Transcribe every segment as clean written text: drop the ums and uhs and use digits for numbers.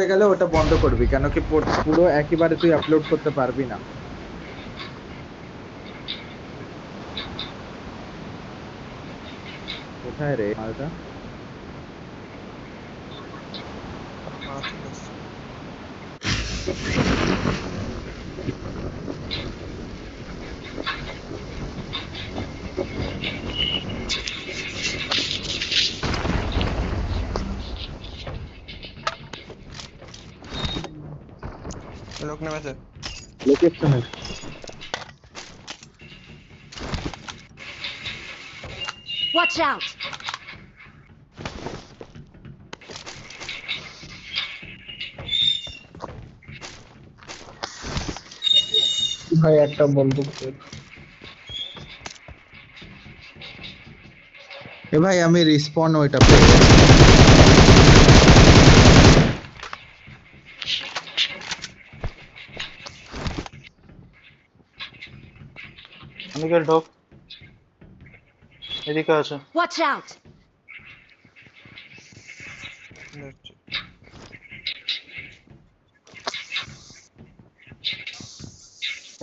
হয়ে গেলে ওটা বন্ধ করবি, কেন কি পুরো একইবারে তুই আপলোড করতে পারবি না। কোথায় রে মালটা? লোক নেমেছে। লোকেশনে Watch out! ভাই একটা বন্দুক দে। এ ভাই আমি রিসপন ওইটা পেয়ে গেছি। অনিকেল ঢোক, এদিকে আছে। Watch out!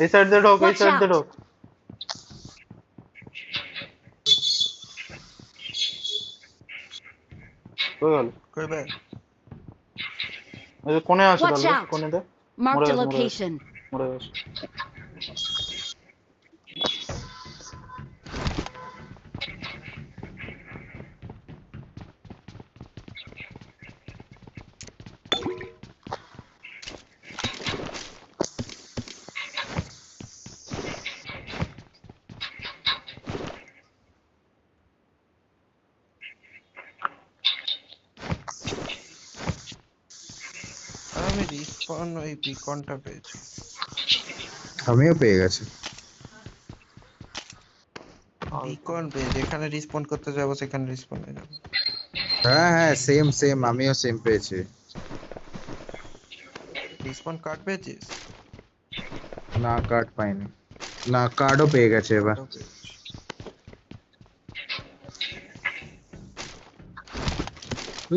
এই সাইড দিয়ে ঢোক, এই Watch সাইড দিয়ে out! ঢোক। কই গেল? কই বে? এই যে কোণে আছে, Watch তাহলে out! কোণে দে। Marked a Mora, mora. location. মরে গেছে। আমি রিস্পন ওই বিকনটা পেয়েছি। আমিও পেয়ে গেছি। বিকন পেয়ে যেখানে রিস্পন করতে যাবো সেখানে রিস্পন হয়ে যাবে। হ্যাঁ হ্যাঁ, সেম সেম, আমিও সেম পেয়েছি। রিস্পন কার্ড পেয়েছিস? না কার্ড পাইনি, না কার্ডও পেয়ে গেছে এবার। কার্ডও পেয়েছি।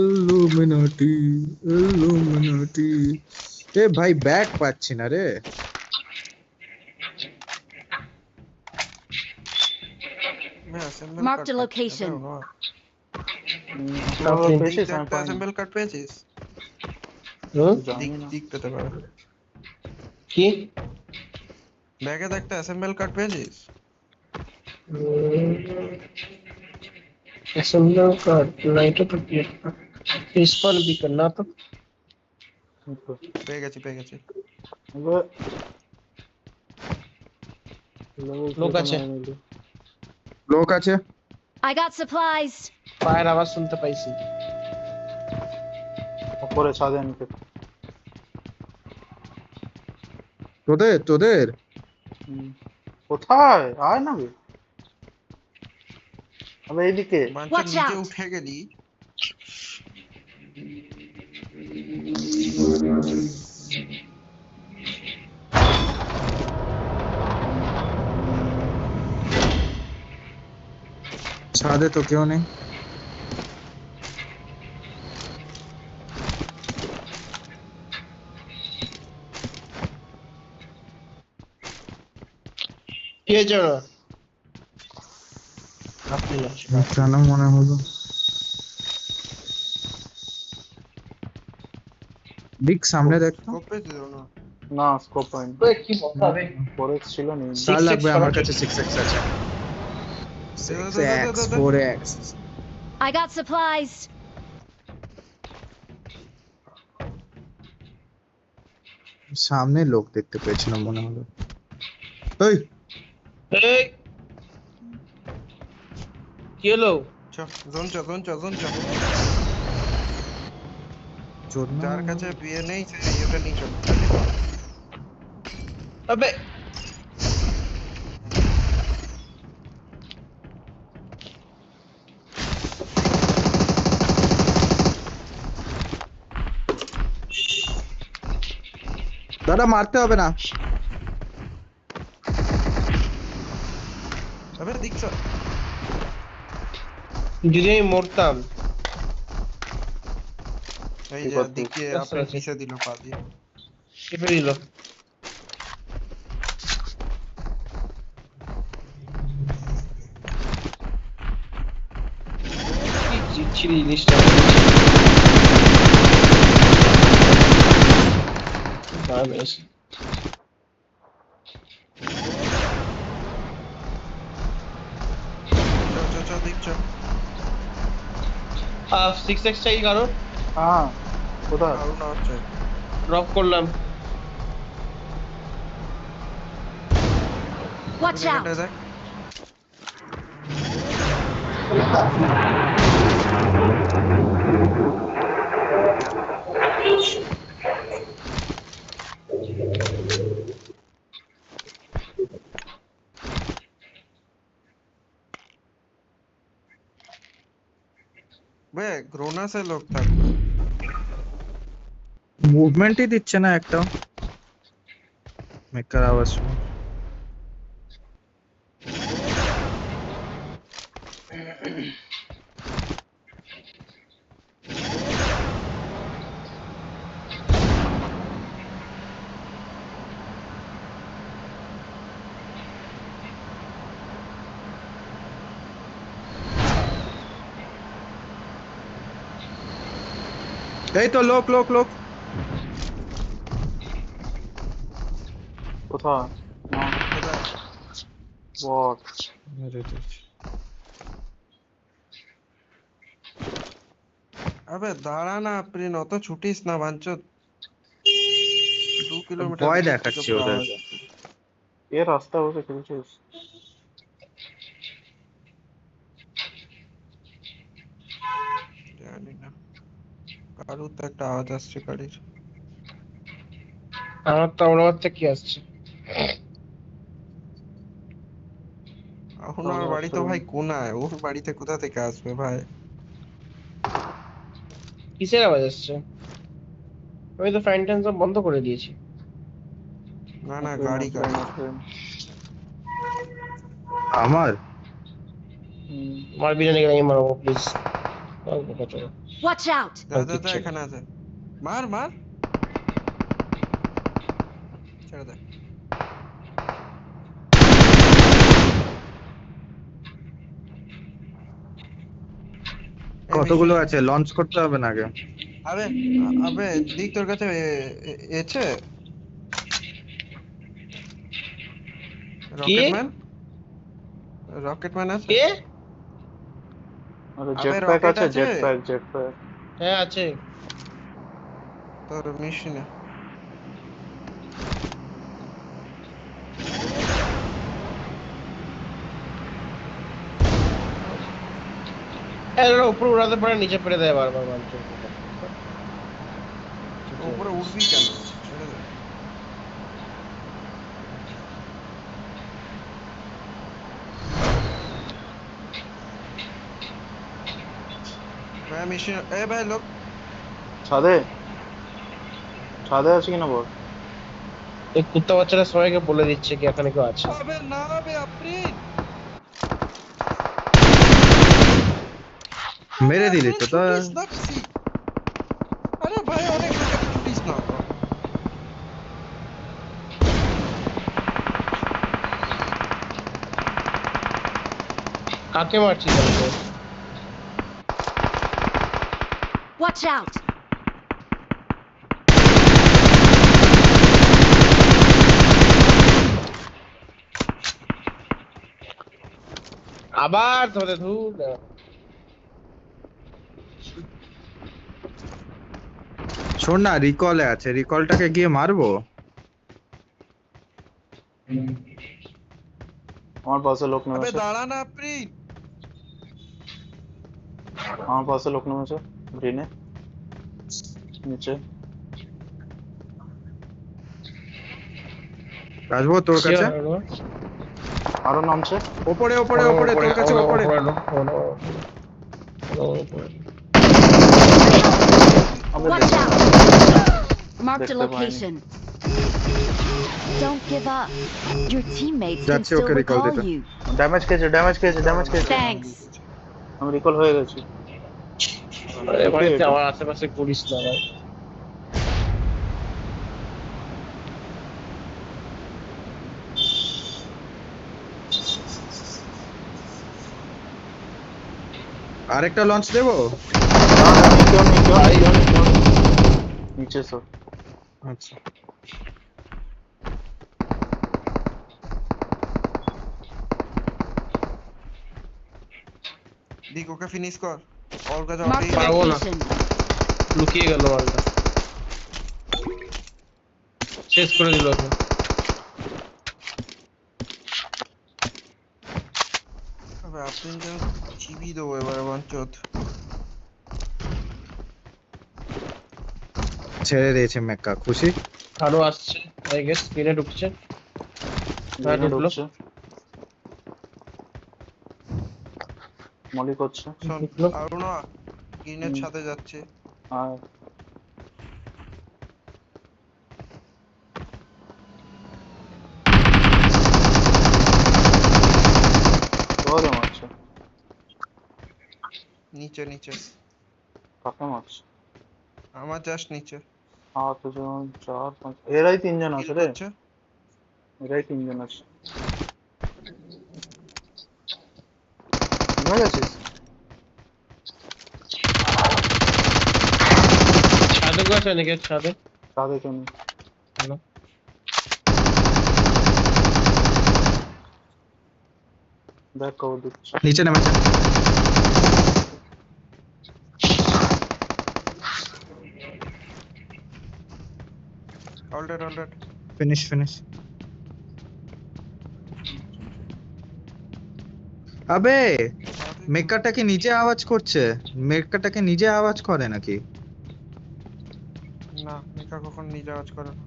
Illuminati, Illuminati. এ ভাই ব্যাগ পাচ্ছি না রে। मैं assemble Marked card a location. পেয়েছিস? আমি একটা পাইনি। অ্যাসেম্বল কার্ড পেয়েছিস? জানি দিক না। দিক পেতে পারে। কি ব্যাগে একটা অ্যাসেম্বল কার্ড পেয়েছিস? অ্যাসেম্বল কার্ড না, এটা তো কি রিসপন বিকন না তো। পেয়ে গেছি পেয়ে গেছি। লোক আছে। লোক আছে। I got supplies. পায়ের আওয়াজ শুনতে পাইছি। উপরে ছাদে অনিকে। তোদের তোদের কোথায়? আয় না বে। আবে এইদিকে। বাঞ্চা Watch নিচে out! উঠে গেলি। ছাদে তো কেউ নেই। কি হয়েছে ওরা? আপনি আছে। কেন মনে হলো? দিক সামনে দেখতো। স্কোপ পেয়েছিস না? না স্কোপ পয়েন্ট। ওই কি বলতে ফরেক্স ছিল নেই। কার 6x লাগবে? আমার সরাসরি। কাছে 6x আছে। দে, দে, 6x they, they, they. 4x। I got supplies. সামনে লোক দেখতে পেয়েছিলাম মনে হলো। এই এই কি হলো? চ জোন চ জোন চ জোন চ। চোদ না। যার কাছে বিয়ে নেই সে এটা নিয়ে চল। আবে দাদা মারতে হবে না। আবে দিক চ। যদি আমি মরতাম এই কি যে করছিস? দিকে আপনি নিচে দিল পা দিয়ে চেপে দিল। কি চিচ্ছিরি জিনিসটা। দারুণ এসে। চল দেখছো 6x চাই কারো? হ্যাঁ কোথায়? আরো না হচ্ছে ড্রপ করলাম। Watch out! দেখ বে গ্রোনাসে লোক থাকবে মুভমেন্টই দিচ্ছে না একটাও মেকার আওয়াজ শুনে। এই তো লোক লোক লোক কোথায়? না বট। মেরে দিয়েছে। আবে দাঁড়া না প্রিন অত ছুটিস না বাঞ্চত 2 কিলোমিটার ভয় দেখাচ্ছি ওদের। এ রাস্তা বসে খেলছিস? জানি না কারুর তো একটা আওয়াজ আসছে গাড়ির আমার তো আমার থেকে কি আসছে? এখন আমার বাড়ি তো ভাই কোনায় ওর বাড়িতে কোথা থেকে আসবে ভাই কিসের আওয়াজ আসছে? আমি তো ফ্যান ট্যান সব বন্ধ করে দিয়েছি। না না গাড়ি গাড়ি আমার মারবি না নাকি আমি মারবো প্লিজ। Watch out! দাদা এখানে আছে মার মার ছেড়ে দে কতগুলো আছে লঞ্চ করতে হবে না আগে? আবে আবে দিক তোর কাছে এছে রকেটম্যান আছে কে? আরে আবে, জেট প্যাক rocket আছে, আছে? Jet pack. হ্যাঁ আছে। তোর মেশিনে উপরে উড়াতে পারে নিচে পেড়ে দেয় বারবার মানছে। উপরে উঠবি কেন ছেড়ে দে ভাই মেশিন এ ভাই লোক ছাদে আছে কিনা বল। এই কুত্তা বাচ্চারা সবাইকে বলে দিচ্ছে কি এখানে কেউ আছে। আবে না বে আপনি মেরে দিলি তো তো ছুটিস না বেশি। আরে ভাই অনেক লোকের ছুটিস না তো। কাকে মারছিস তাহলে? Watch out! আবার ধরে ধুর। শোন না রিকলে আছে রিকলটাকে গিয়ে মারবো। আমার পাশে লোক আবে নেমেছে, দাঁড়া না আপনি আমার পাশে লোক নেমেছে গ্রিনে নিচে। আসবো তোর কাছে। আরো নামছে। ওপরে ওপরে ওপরে তোর কাছে ওপরে। আমাদের Watch দেখতে out! Marked a দেখতে পাইনি। location. Don't give up. Your teammates can যাচ্ছি still ওকে recall recall দিতে। you. ড্যামেজ খেয়েছে। Thanks. আমি রিকল হয়ে গেছি। আরে ভাই আমার আশেপাশে করিস না ভাই। আরেকটা লঞ্চ দেবো? नीचे सो আচ্ছা দিক ওকে ফিনিশ কর ওর কাছে Mark already the Parvo na. location. লুকিয়ে গেল মালটা, শেষ করে দিল ওকে। তবে আপনি যেন চিবি দেবো এবারে বাঞ্চত। ছেড়ে দিয়েছে মেক্কা, খুশি? আরো আসছে আই গেস, স্ক্রিনে ঢুকছে। গ্রেনেড ঢুকলো। ঢুকছে মলি করছে শোন ঢুকলো। আরুনা গ্রিনের সাথে যাচ্ছে। আর তোরে মারছে নিচে নিচে কাকে মারছে আমার জাস্ট নিচে আটজন চার পাঁচ এরাই তিনজন আছে রে করছে। এরাই তিনজন আছে নেমে গেছিস ছাদে কেউ আছে নাকি? ছাদে তাদের জন্য হ্যালো, ব্যাক কভার দিচ্ছে নিচে নেমেছে। অলরেড ফিনিশ ফিনিশ। আবে মেক্কাটা কি নিজে আওয়াজ করছে? মেক্কাটা কি নিজে আওয়াজ করে নাকি? না মেকা কখন নিজে আওয়াজ করে না।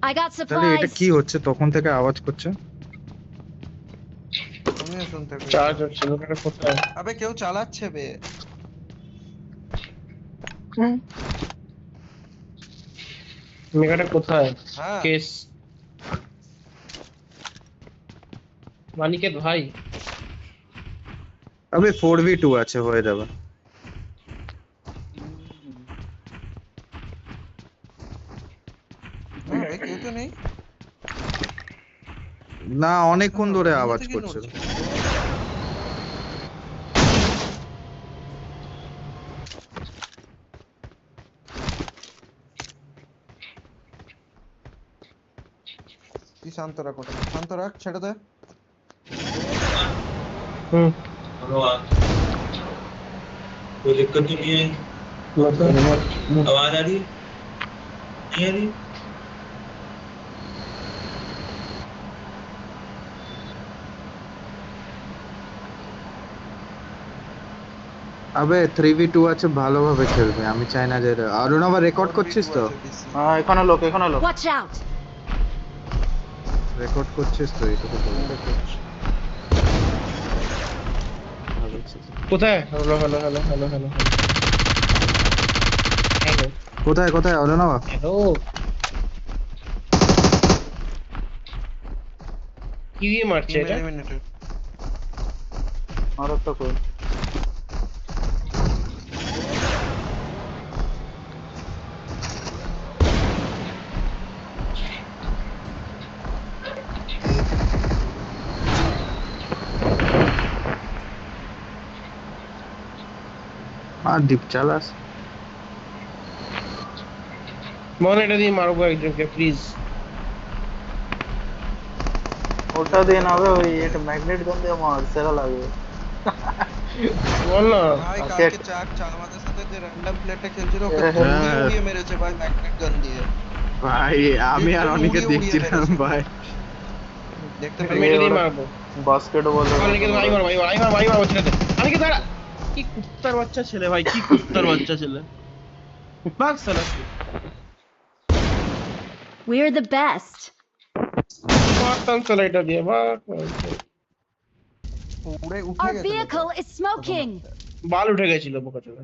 I got তাহলে এটা supplies. কি হচ্ছে তখন থেকে আওয়াজ করছে? আমিও শুনতে পাই। চার্জ হচ্ছে লোকেটা কোথায়? আবে কেউ চালাচ্ছে বে। মেগাটা কোথায়? হ্যাঁ কেস মানিকের ভাই। আবে 4v2 আছে, হয়ে যাবে। না বে কেউ তো নেই। না অনেকক্ষণ ধরে নিজে আওয়াজ থেকে করছে। নড়ছে। তুই শান্ত রাখ ওটা, শান্ত রাখ, ছেড়ে দে। হুম, कोई दिक्कत तो नहीं है आवाज आ रही है नहीं आ रही আবে 3v2 আছে, ভালোভাবে খেলবে। আমি চাই না যে আরুন আবার রেকর্ড 4v2 করছিস তো? আছে বেশি। হ্যাঁ এখানে লোক Watch out. রেকর্ড করছিস তো, এইটুকু বল। কোথায়? Hello hello hello hello hello hello কোথায় কোথায় আরুন আবার? হ্যালো, কি দিয়ে মারছে এটা? eliminated। আর একটা কই আর ডিপ চালাস। মনে এটা দিয়ে মারবো একজনকে প্লিজ। ওটা দিয়ে না হবে ওই এটা ম্যাগনেট গান দিয়ে মার সেরা লাগবে বল না। ভাই Okay. কালকে চা আমাদের সাথে যে র্যান্ডম প্লেয়ারটা খেলছিল ওকে হ্যাঁ। উড়িয়ে মেরেছে ভাই ম্যাগনেট গান দিয়ে। ভাই আমি আর অনেকে উড়িয়ে উড়িয়ে দেখছিলাম মেরেছে। ভাই। দেখতে আমি পেয়ে এটা দিয়ে ওরা- মারবো। বাস্কেটবল অনেকে ভাই মার ভাই ভাই মার ভাই মার ছেড়ে দে। আমি কি দাঁড়া, কি কুত্তার বাচ্চা ছেলে ভাই, কি কুত্তার বাচ্চা ছেলে। ভাগ সালা, We're the best. মারতাম সালা এটা দিয়ে, ভাগ। উড়ে উঠে Our গেছে লোকটা। vehicle is smoking. বাল উঠে গেছিল বোকা চোদা।